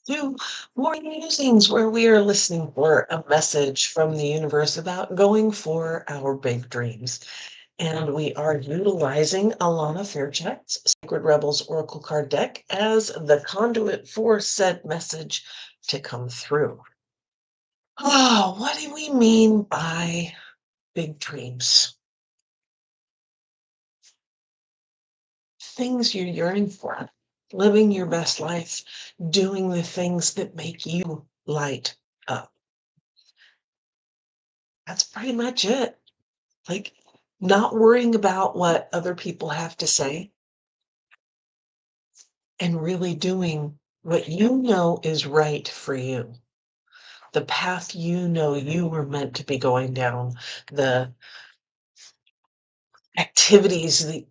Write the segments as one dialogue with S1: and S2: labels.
S1: To Morning Musings, where we are listening for a message from the universe about going for our big dreams. And we are utilizing Alana Fairchild's Sacred Rebels Oracle card deck as the conduit for said message to come through. Oh, what do we mean by big dreams? Things you're yearning for, living your best life, doing the things that make you light up. That's pretty much it. Like, not worrying about what other people have to say and really doing what you know is right for you. The path you know you were meant to be going down, the activities that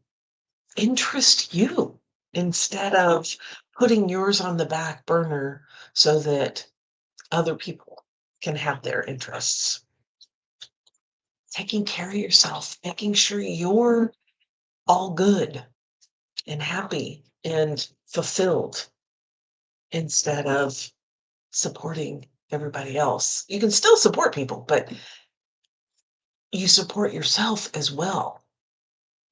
S1: interest you instead of putting yours on the back burner so that other people can have their interests. Taking care of yourself, making sure you're all good and happy and fulfilled instead of supporting everybody else. You can still support people, but you support yourself as well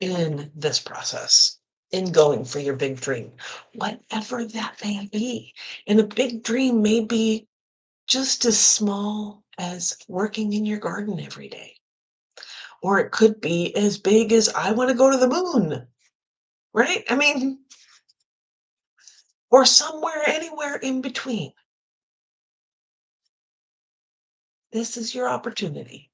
S1: in this process, in going for your big dream, whatever that may be. And a big dream may be just as small as working in your garden every day, or it could be as big as I want to go to the moon, right? I mean, or somewhere, anywhere in between. This is your opportunity.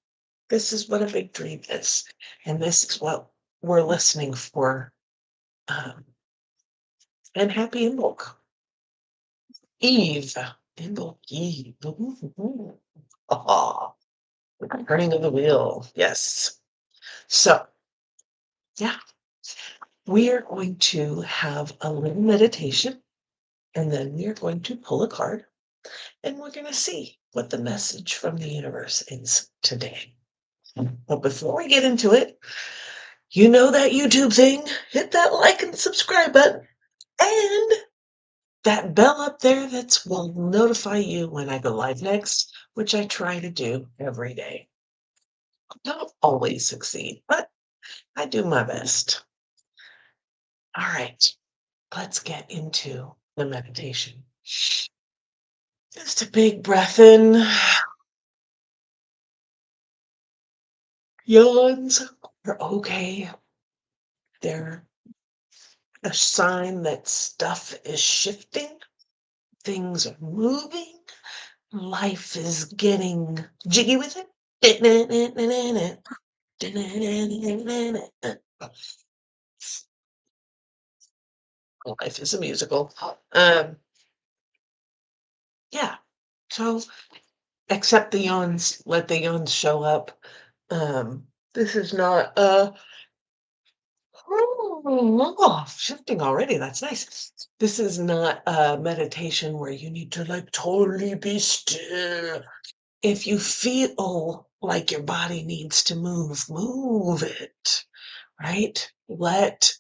S1: This is what a big dream is. And this is what we're listening for. Um, and happy Invoke Eve. Invoke Eve. Ah, the turning of the wheel. Yes. So, yeah, we are going to have a little meditation and then we are going to pull a card and we're going to see what the message from the universe is today. But before we get into it, you know that YouTube thing, hit that like and subscribe button, and that bell up there that will notify you when I go live next, which I try to do every day. I don't always succeed, but I do my best. All right, let's get into the meditation. Just a big breath in. Yawns are okay. They're a sign that stuff is shifting, things are moving, life is getting jiggy with it. Life is a musical. Yeah. So accept the yawns, let the yawns show up. This is not shifting already. That's nice. This is not a meditation where you need to like totally be still. If you feel like your body needs to move, move it, right? Let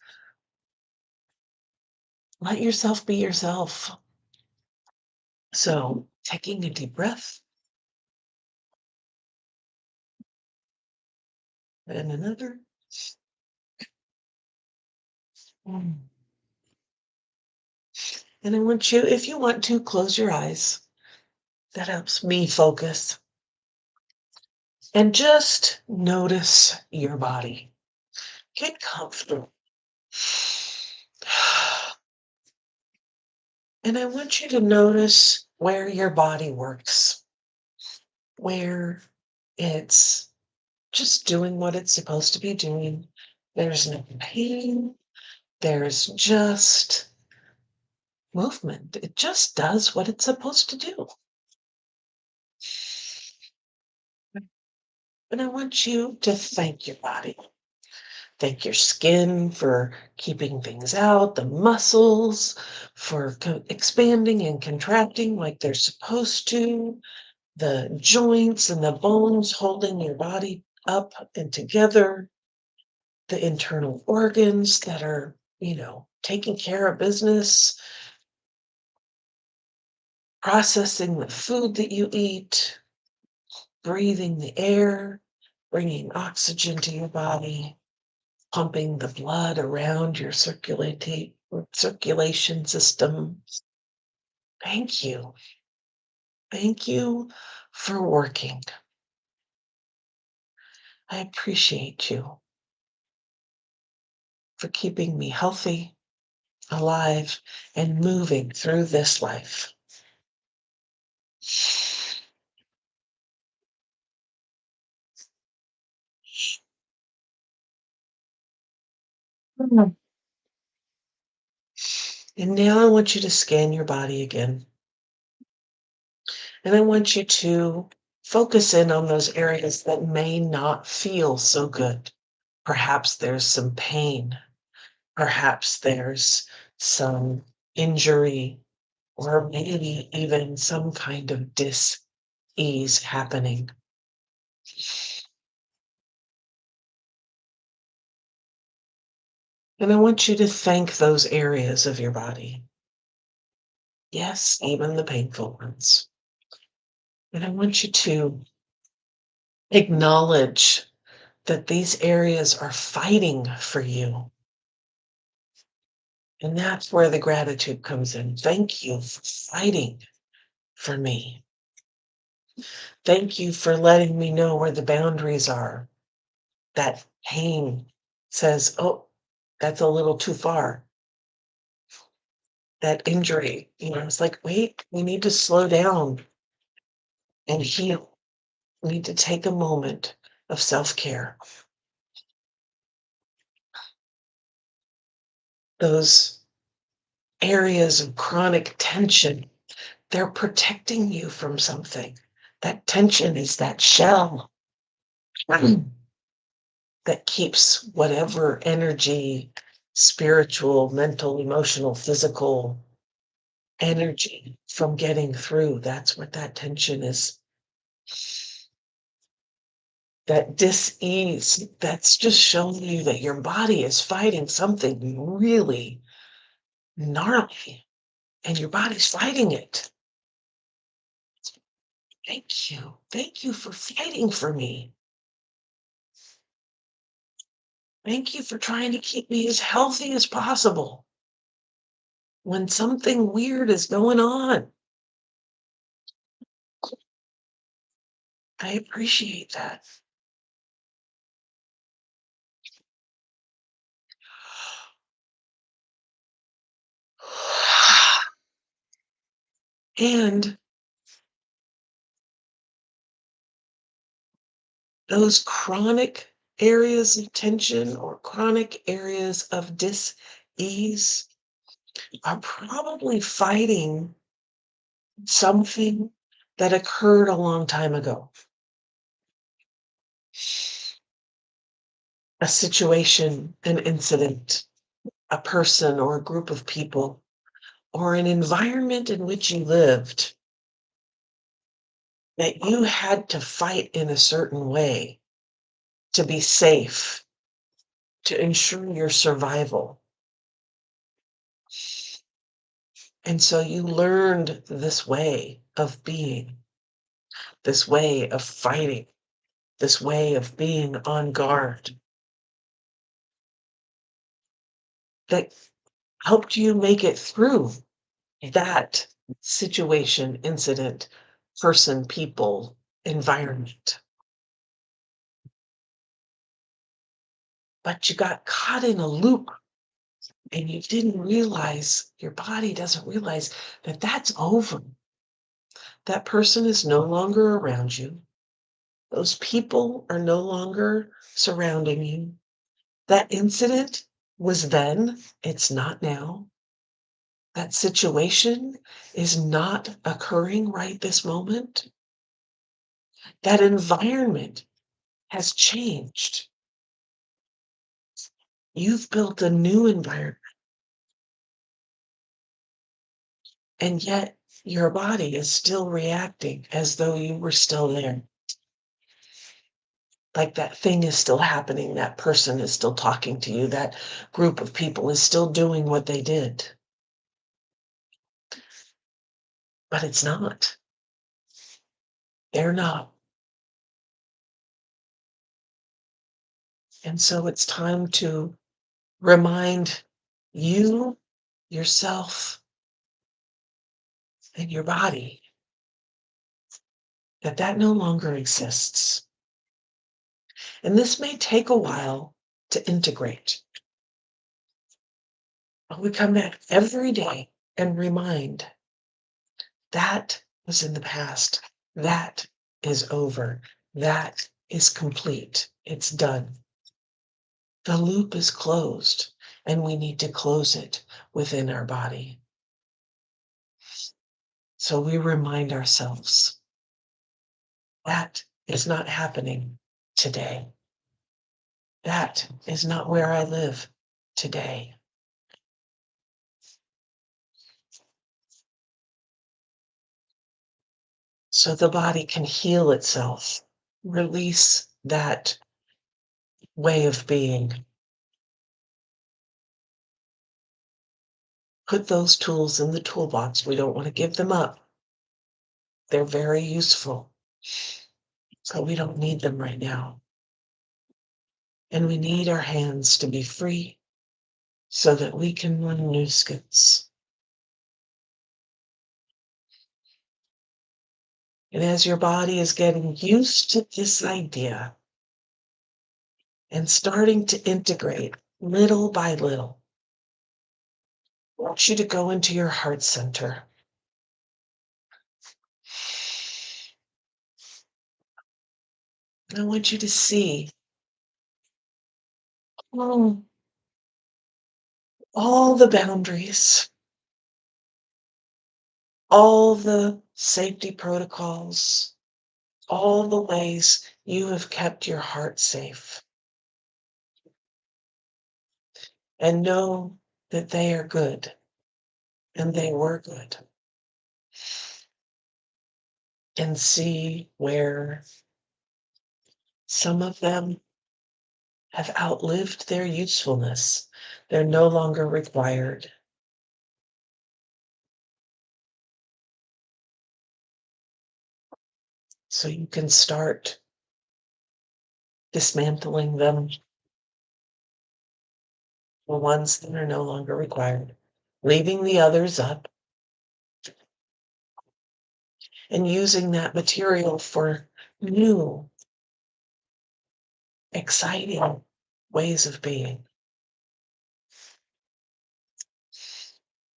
S1: yourself be yourself. So taking a deep breath and another. Mm. And I want you, if you want to, close your eyes. That helps me focus. And just notice your body. Get comfortable. And I want you to notice where your body works, where it's just doing what it's supposed to be doing. There's no pain. There's just movement. It just does what it's supposed to do. And I want you to thank your body. Thank your skin for keeping things out, the muscles for expanding and contracting like they're supposed to, the joints and the bones holding your body up and together, the internal organs that are, taking care of business. processing the food that you eat, breathing the air, bringing oxygen to your body, pumping the blood around your circulation system. Thank you. Thank you for working. I appreciate you for keeping me healthy, alive, and moving through this life. Mm. And now I want you to scan your body again. And I want you to focus in on those areas that may not feel so good. Perhaps there's some pain. Perhaps there's some injury, or maybe even some kind of dis-ease happening. And I want you to thank those areas of your body. Yes, even the painful ones. And I want you to acknowledge that these areas are fighting for you. And that's where the gratitude comes in. Thank you for fighting for me. Thank you for letting me know where the boundaries are. That pain says, oh, that's a little too far. That injury, it's like, wait, we need to slow down and heal. We need to take a moment of self-care. Those areas of chronic tension, they're protecting you from something. That tension is that shell that keeps whatever energy, spiritual, mental, emotional, physical energy from getting through. That's what that tension is. That dis-ease, that's just showing you that your body is fighting something really gnarly, and your body's fighting it. Thank you. Thank you for fighting for me. Thank you for trying to keep me as healthy as possible when something weird is going on. I appreciate that. And those chronic areas of tension or chronic areas of dis-ease are probably fighting something that occurred a long time ago. A situation, an incident, a person or a group of people, or an environment in which you lived that you had to fight in a certain way to be safe, to ensure your survival. And so you learned this way of being, this way of fighting, this way of being on guard that helped you make it through that situation, incident, person, people, environment. But you got caught in a loop and you didn't realize, your body doesn't realize that that's over. That person is no longer around you. Those people are no longer surrounding you. That incident was then, it's not now. That situation is not occurring right this moment. That environment has changed. You've built a new environment, and yet your body is still reacting as though you were still there. Like that thing is still happening, that person is still talking to you, that group of people is still doing what they did. but it's not. They're not. And so it's time to remind you, yourself, and your body that that no longer exists. And this may take a while to integrate. But we come back every day and remind that was in the past. That is over. That is complete. It's done. The loop is closed, and we need to close it within our body. So we remind ourselves that is not happening today. That is not where I live today. So the body can heal itself, release that way of being. Put those tools in the toolbox. We don't want to give them up. They're very useful. So we don't need them right now. And we need our hands to be free so that we can learn new skills. And as your body is getting used to this idea and starting to integrate little by little, I want you to go into your heart center. I want you to see all the boundaries, all the safety protocols, all the ways you have kept your heart safe. And know that they are good, and they were good. And see where some of them have outlived their usefulness. They're no longer required. So you can start dismantling them, the ones that are no longer required, leaving the others up, and using that material for new, exciting ways of being.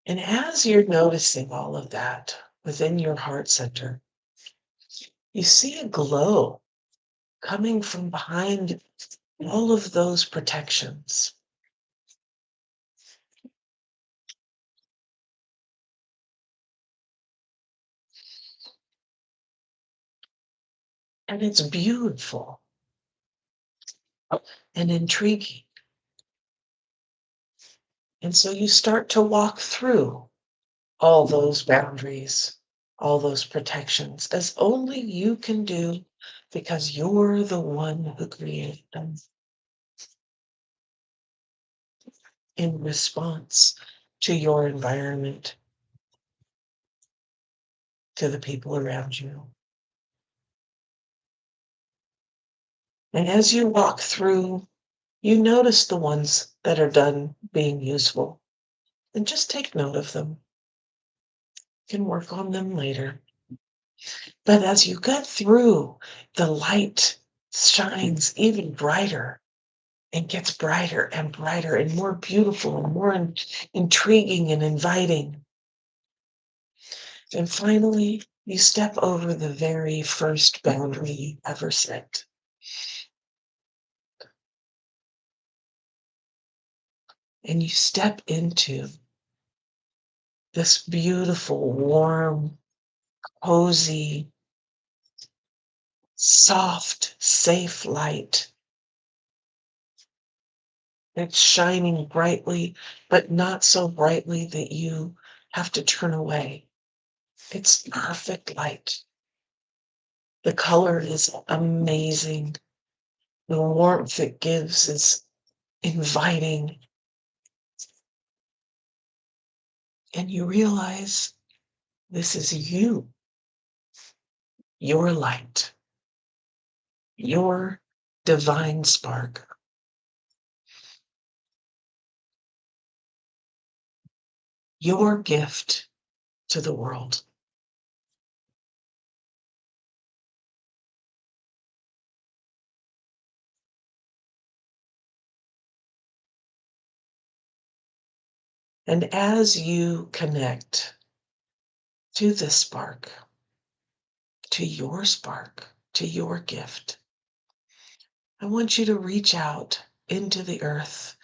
S1: And as you're noticing all of that within your heart center, you see a glow coming from behind all of those protections. And it's beautiful and intriguing. And so you start to walk through all those boundaries, all those protections, as only you can do because you're the one who created them in response to your environment, to the people around you. And as you walk through, you notice the ones that are done being useful, and just take note of them. You can work on them later. But as you get through, the light shines even brighter and gets brighter and more beautiful and more intriguing and inviting. And finally, you step over the very first boundary you ever set. And you step into this beautiful, warm, cozy, soft, safe light. It's shining brightly, but not so brightly that you have to turn away. It's perfect light. The color is amazing. The warmth it gives is inviting. And you realize This is you, your light, your divine spark, your gift to the world. And as you connect to this spark, to your gift, I want you to reach out into the earth,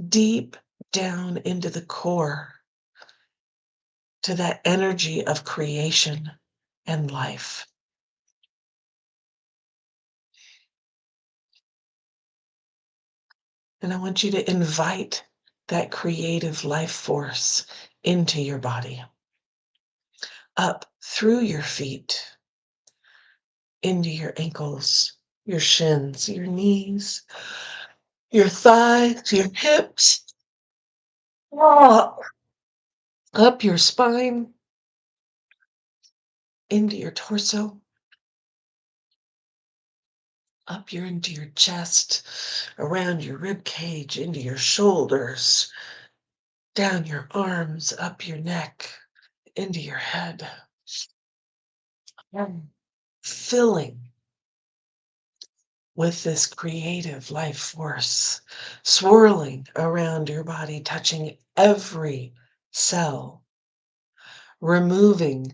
S1: deep down into the core, to that energy of creation and life. And I want you to invite that creative life force into your body, up through your feet, into your ankles, your shins, your knees, your thighs, your hips, ah, up your spine, into your torso, into your chest, around your rib cage, into your shoulders, down your arms, up your neck, into your head, and filling with this creative life force, swirling around your body, touching every cell, removing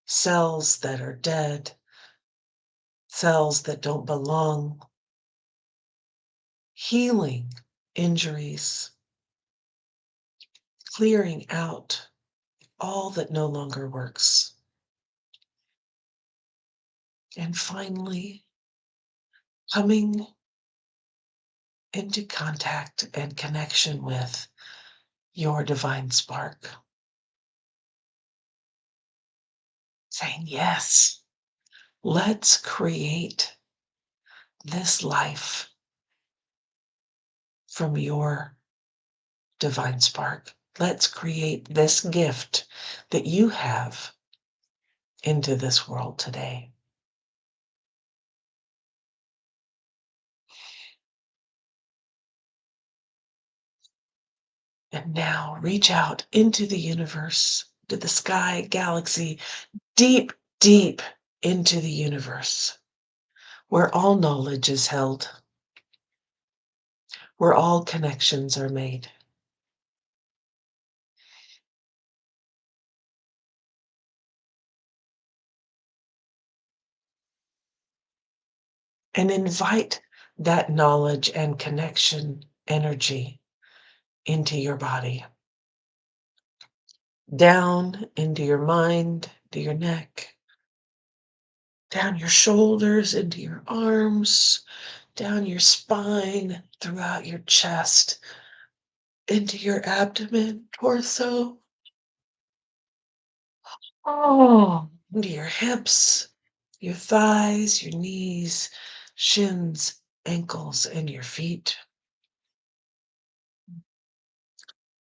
S1: cells that are dead, cells that don't belong, healing injuries, clearing out all that no longer works. And finally, coming into contact and connection with your divine spark, saying, yes, let's create this life from your divine spark. Let's create this gift that you have into this world today. And now reach out into the universe, to the sky, galaxy, deep, deep into the universe, where all knowledge is held, where all connections are made. And invite that knowledge and connection energy into your body, down into your mind, to your neck, down your shoulders, into your arms, down your spine, throughout your chest, into your abdomen, torso, into your hips, your thighs, your knees, shins, ankles, and your feet.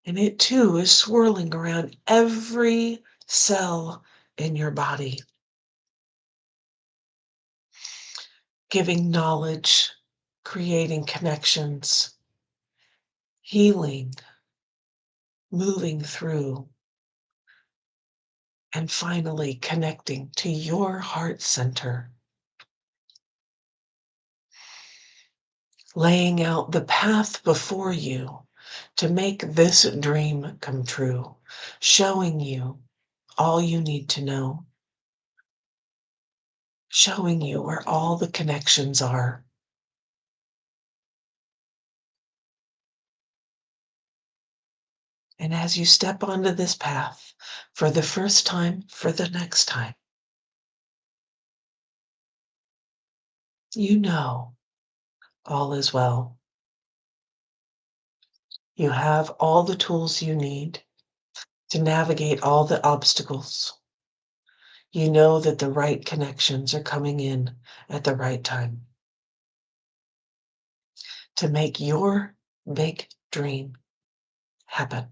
S1: And it too is swirling around every cell in your body, giving knowledge, creating connections, healing, moving through, and finally connecting to your heart center, laying out the path before you to make this dream come true, showing you all you need to know, showing you where all the connections are. And as you step onto this path for the first time, for the next time, you know all is well. You have all the tools you need to navigate all the obstacles. You know that the right connections are coming in at the right time to make your big dream happen.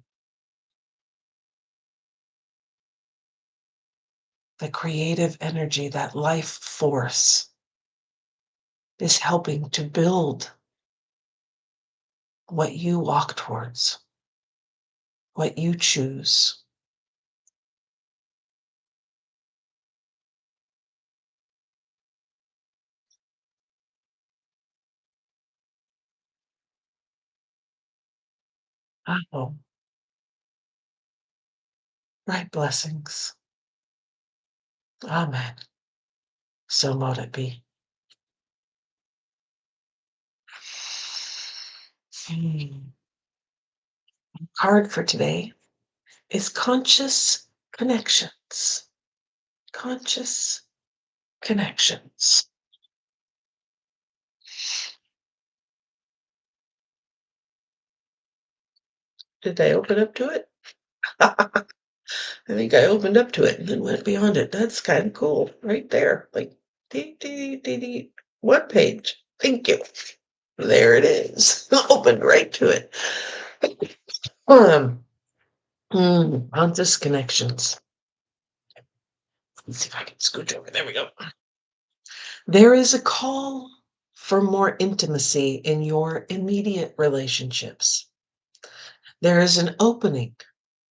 S1: the creative energy, that life force is helping to build what you walk towards, what you choose. Oh, right blessings. Amen. So mote it be. Hmm. Card for today is conscious connections. Conscious connections. Did I open up to it? I think I opened up to it and then went beyond it. That's kind of cool right there. Like, dee, dee, dee, dee. What page? Thank you. There it is. Opened right to it. Um, conscious connections. Let's see if I can scooch over. There we go. There is a call for more intimacy in your immediate relationships. There is an opening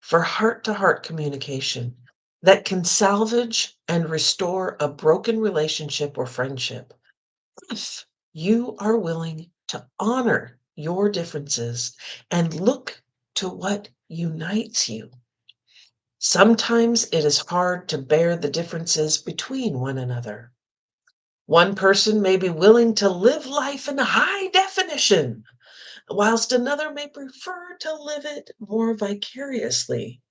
S1: for heart to heart communication that can salvage and restore a broken relationship or friendship if you are willing to honor your differences and look to what unites you. Sometimes it is hard to bear the differences between one another. One person may be willing to live life in high definition, whilst another may prefer to live it more vicariously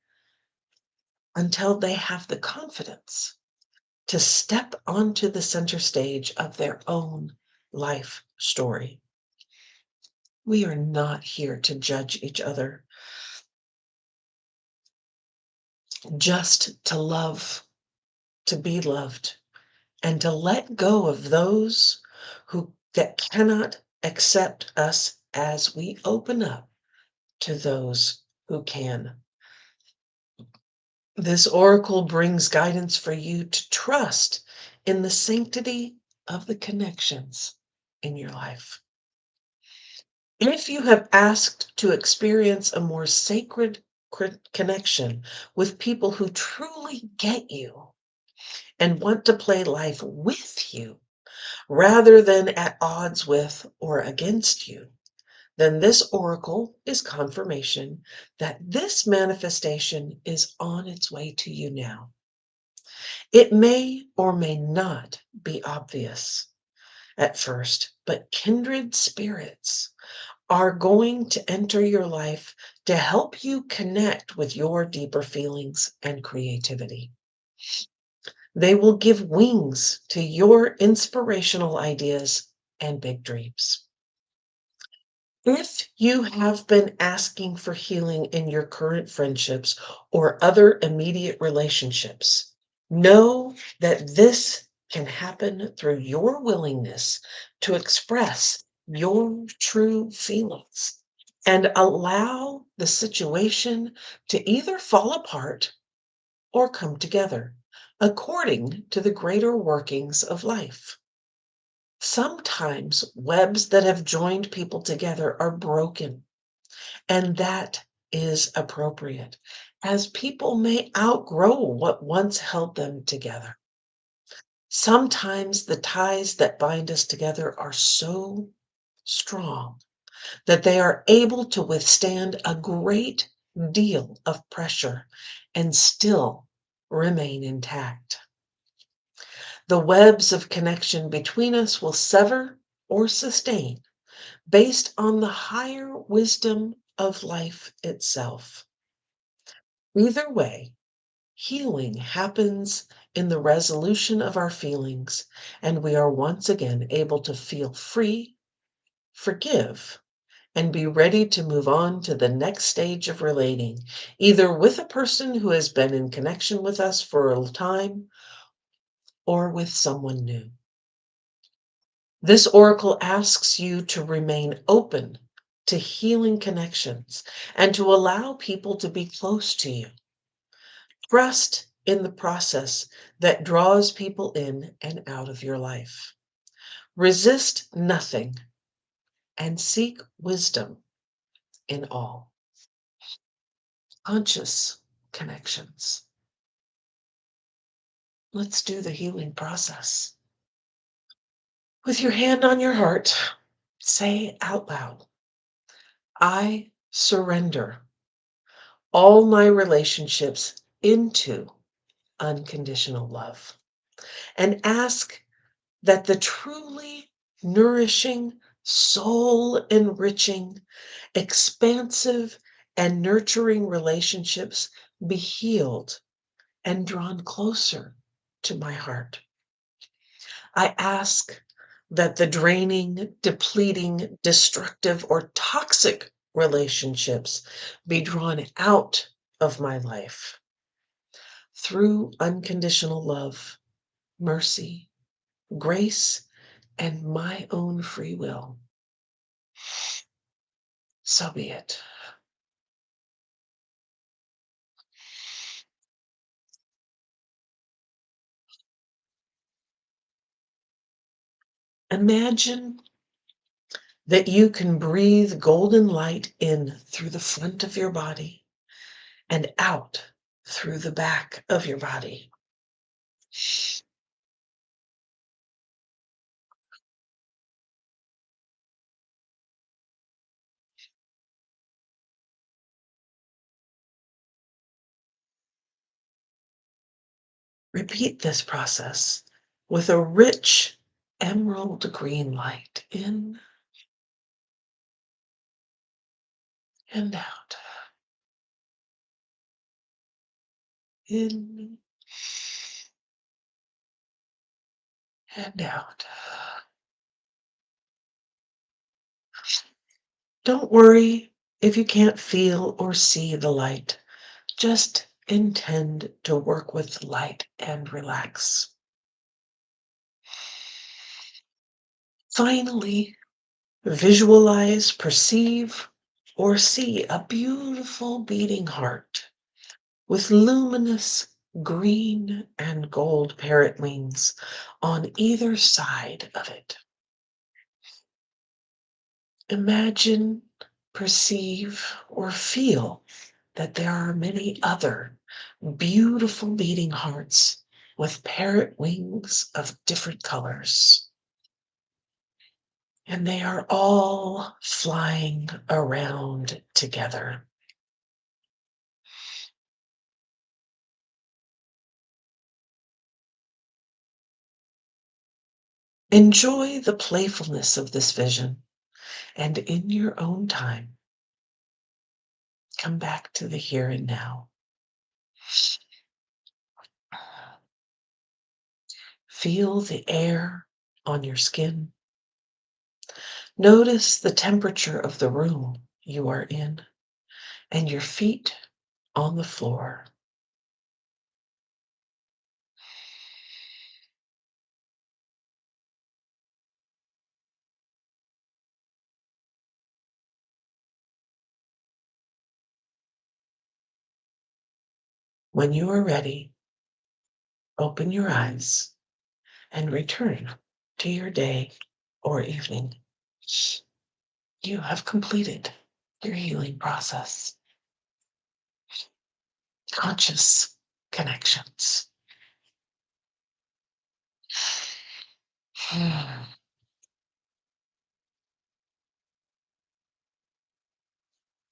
S1: until they have the confidence to step onto the center stage of their own life story. We are not here to judge each other, just to love, to be loved, and to let go of those who that cannot accept us as we open up to those who can. This oracle brings guidance for you to trust in the sanctity of the connections in your life. If you have asked to experience a more sacred connection with people who truly get you and want to play life with you rather than at odds with or against you, then this oracle is confirmation that this manifestation is on its way to you now. It may or may not be obvious at first, but kindred spirits are going to enter your life to help you connect with your deeper feelings and creativity. They will give wings to your inspirational ideas and big dreams. If you have been asking for healing in your current friendships or other immediate relationships, know that this can happen through your willingness to express your true feelings and allow the situation to either fall apart or come together according to the greater workings of life. Sometimes webs that have joined people together are broken, and that is appropriate, as people may outgrow what once held them together. Sometimes the ties that bind us together are so strong that they are able to withstand a great deal of pressure and still remain intact. The webs of connection between us will sever or sustain based on the higher wisdom of life itself. Either way, healing happens in the resolution of our feelings, and we are once again able to feel free, forgive, and be ready to move on to the next stage of relating, either with a person who has been in connection with us for a time or with someone new. This oracle asks you to remain open to healing connections and to allow people to be close to you. Trust in the process that draws people in and out of your life. Resist nothing and seek wisdom in all. Conscious connections. Let's do the healing process. With your hand on your heart, say out loud, I surrender all my relationships into unconditional love, and ask that the truly nourishing, soul enriching, expansive, and nurturing relationships be healed and drawn closer to my heart. I ask that the draining, depleting, destructive, or toxic relationships be drawn out of my life through unconditional love, mercy, grace, and my own free will. So be it. Imagine that you can breathe golden light in through the front of your body and out through the back of your body. Repeat this process with a rich emerald green light in and out, in and out. Don't worry if you can't feel or see the light. Just intend to work with light and relax. Finally, visualize, perceive, or see a beautiful beating heart with luminous green and gold parrot wings on either side of it. Imagine, perceive, or feel that there are many other beautiful beating hearts with parrot wings of different colors. And they are all flying around together. Enjoy the playfulness of this vision, and in your own time, come back to the here and now. Feel the air on your skin. Notice the temperature of the room you are in and your feet on the floor. When you are ready, open your eyes and return to your day or evening. You have completed your healing process. Conscious connections.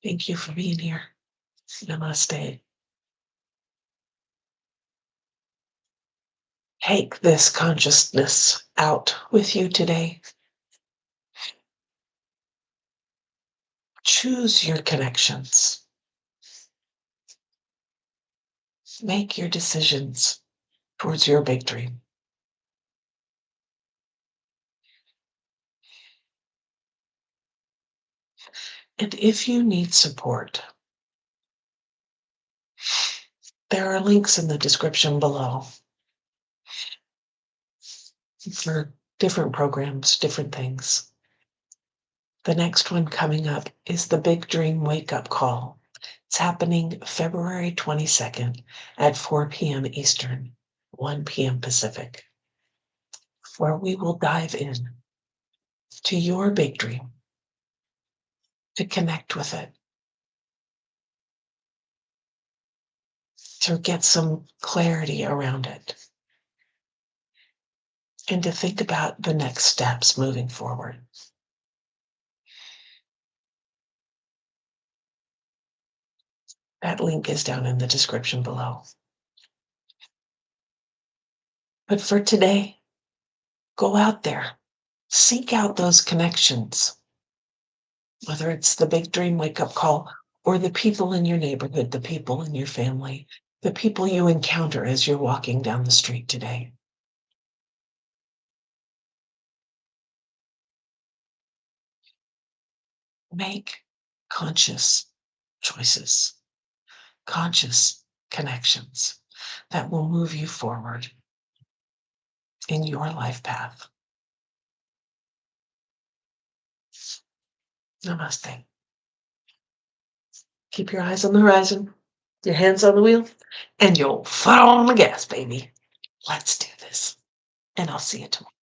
S1: Thank you for being here. Namaste. Take this consciousness out with you today. Choose your connections. Make your decisions towards your big dream. And if you need support, there are links in the description below for different programs, different things. The next one coming up is the Big Dream Wake Up Call. It's happening February 22nd at 4 p.m. Eastern, 1 p.m. Pacific, where we will dive in to your big dream, to connect with it, to get some clarity around it, and to think about the next steps moving forward. That link is down in the description below. But for today, go out there, seek out those connections, whether it's the big dream wake up call or the people in your neighborhood, the people in your family, the people you encounter as you're walking down the street today. Make conscious choices, conscious connections that will move you forward in your life path. Namaste. Keep your eyes on the horizon, your hands on the wheel, and your foot on the gas, baby. Let's do this. And I'll see you tomorrow.